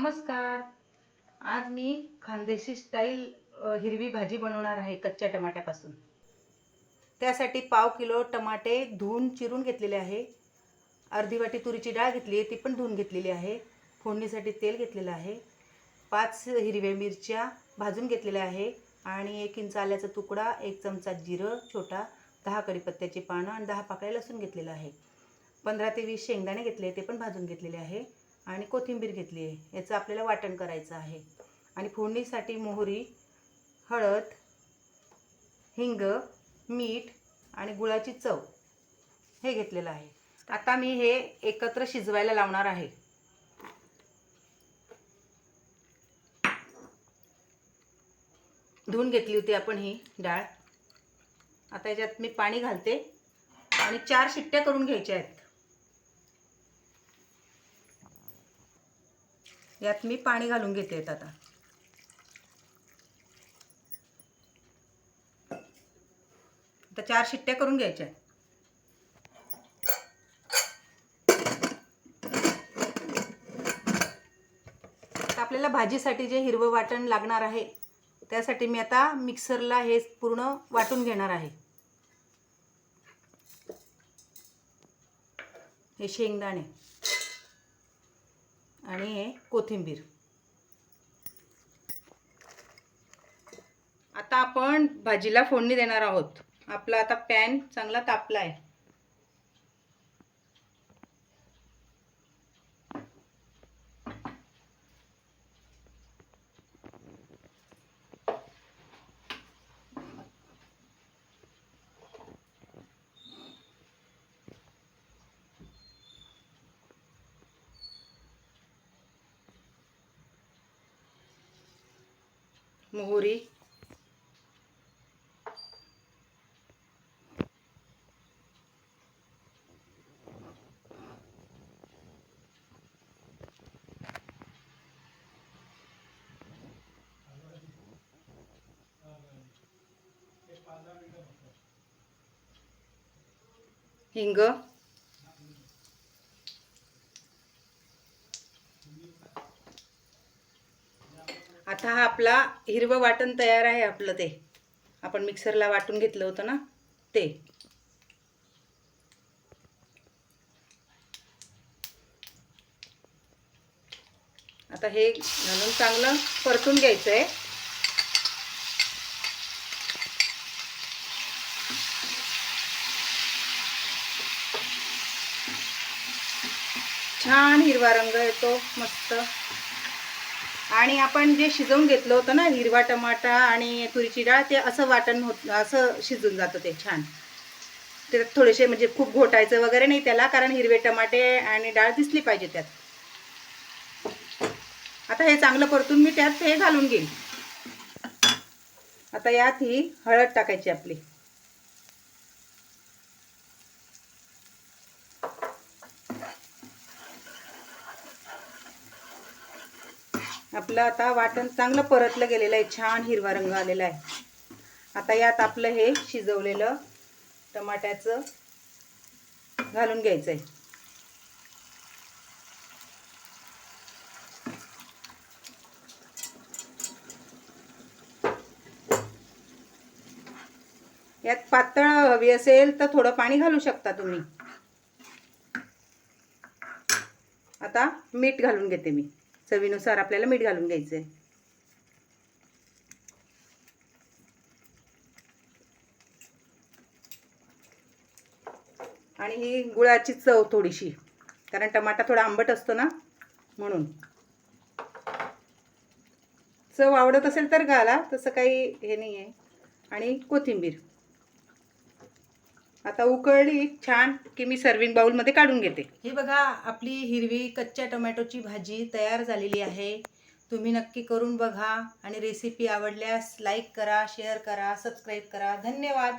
नमस्कार. आज मी खानदेशी स्टाईल हिरवी भाजी बनवणार आहे कच्च्या टमाट्यापासून. त्यासाठी पाव किलो टमाटे धुवून चिरून घेतलेले आहे. अर्धी वाटी तुरीची डाळ घेतली आहे, ती पण धुवून घेतलेली आहे. फोडणीसाठी तेल घेतलेलं आहे. 5 हिरव्या मिरच्या भाजून घेतलेल्या आहे आणि 1 इंच आल्याचा तुकडा, 1 चमचा जिरं छोटा, 10 कढीपत्त्याची पानं आणि 10 पाकळ्या लसूण घेतलेला आहे. 15 ते 20 शेंगदाणे घेतले, ते पण भाजून घेतलेले आहे आणि कोथिंबीर घेतली आहे. याचं आपल्याला वाटण करायचं आहे. आणि फोडणीसाठी मोहरी, हळद, हिंग, मीठ आणि गुळाची चव हे घेतलेलं आहे. आता मी हे एकत्र शिजवायला लावणार आहे. धुवून घेतली होती आपण ही डाळ. आता याच्यात मी पाणी घालते आणि 4 शिट्ट्या करून घ्यायच्या आहेत. यात मी पाणी घालून घेते आता. आता 4 शिट्ट्या करून घ्यायच्या. आता आपल्याला भाजीसाठी जे हिरवं वाटण लागणार आहे त्यासाठी मी आता मिक्सरला हे पूर्ण वाटून घेणार आहे. हे शेंगदाणे आणि हे कोथिंबीर. आता आपण भाजीला फोडणी देणार आहोत. आपला आता पॅन चांगला तापला आहे. मोहरी, हिंग, आता हा आपला हिरवं वाटण तयार आहे. आपलं ते आपण मिक्सरला वाटून घेतलं होतं ना ते. आता हे घालून चांगलं परतून घ्यायचं आहे. छान हिरवा रंग येतो मस्त. आणि आपण जे शिजवून घेतलं होतं ना हिरवा टमाटा आणि तुरीची डाळ, ते असं वाटण होत असं शिजून जातं ते छान. त्यात थोडेसे म्हणजे खूप घोटायचं वगैरे नाही त्याला, कारण हिरवे टमाटे आणि डाळ दिसली पाहिजे त्यात. आता हे चांगलं परतून मी त्यात हे घालून घेईन. आता यात ही हळद टाकायची आपली. आपलं आता वाटण चांगलं परतलं गेलेलं आहे. छान हिरवा रंग आलेला आहे. आता यात आपलं हे शिजवलेलं टमाट्याचं घालून घ्यायचं आहे. यात पातळ हवी असेल तर थोडं पाणी घालू शकता तुम्ही. आता मीठ घालून घेते मी. चवीनुसार आपल्याला मीठ घालून घ्यायचं आहे. आणि ही गुळाची चव थोडीशी, कारण टमाटा थोडा आंबट असतो ना म्हणून. चव आवडत असेल तर घाला, तसं काही हे नाही आहे. आणि कोथिंबीर. आता उकळली छान की मी सर्विंग बाउलमध्ये काढून घेते. हे बघा, आपली हिरवी कच्च्या टोमॅटोची भाजी तयार झालेली आहे. तुम्ही नक्की करून बघा आणि रेसिपी आवडल्यास लाईक करा, शेअर करा, सबस्क्राईब करा. धन्यवाद.